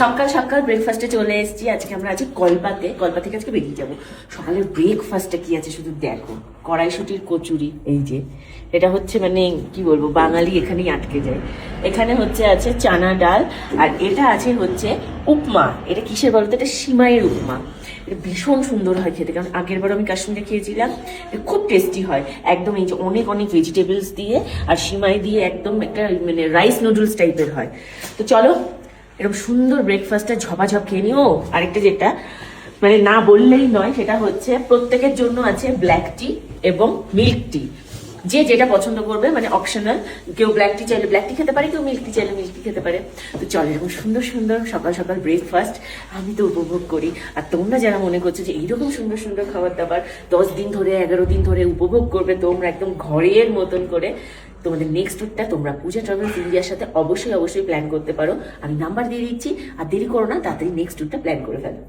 সকাল সকাল ব্রেকফাস্টে চলে এসেছি। আজকে আমরা আছি কলপাতে থেকে আজকে বেরিয়ে যাবো। সকালের ব্রেকফাস্টে কি আছে শুধু দেখো, কড়াইশুটির কচুরি। এই যে এটা হচ্ছে মানে কি বলবো, বাঙালি এখানেই আটকে যায়। এখানে হচ্ছে আছে চানা ডাল, আর এটা আছে হচ্ছে উপমা। এটা কিসের বলতো, এটা সিমাইয়ের উপমা। এটা ভীষণ সুন্দর হয় খেতে, কারণ আগের বার আমি কাশ্মীরে খেয়েছিলাম, এটা খুব টেস্টি হয় একদম। এই যে অনেক অনেক ভেজিটেবলস দিয়ে আর সিমাই দিয়ে একদম একটা মানে রাইস নুডলস টাইপের হয়। তো চলো এরকম সুন্দর ব্রেকফাস্টটা ঝপাঝপ খেয়ে নিও। আরেকটা যেটা মানে না বললেই নয়, সেটা হচ্ছে প্রত্যেকের জন্য আছে ব্ল্যাক টি এবং মিল্ক টি। যে যেটা পছন্দ করবে, মানে অপশনাল। কেউ ব্ল্যাক টি চাইলে ব্ল্যাক টি খেতে পারে, কেউ মিল্ক টি চাইলে মিল্ক টি খেতে পারে। তো চল এরকম সুন্দর সুন্দর সকাল সকাল ব্রেকফাস্ট আমি তো উপভোগ করি। আর তোমরা যারা মনে করছো যে এইরকম সুন্দর সুন্দর খাবার দাবার 10 দিন ধরে 11 দিন ধরে উপভোগ করবে তোমরা একদম ঘরের মতন করে, তোমাদের নেক্সট ট্যুরটা তোমরা পূজা ট্রাভেলস ইন্ডিয়ার সাথে অবশ্যই অবশ্যই প্ল্যান করতে পারো। আমি নাম্বার দিয়ে দিচ্ছি, আর দেরি করো না, তাড়াতাড়ি নেক্সট ট্যুরটা প্ল্যান করে ফেলো।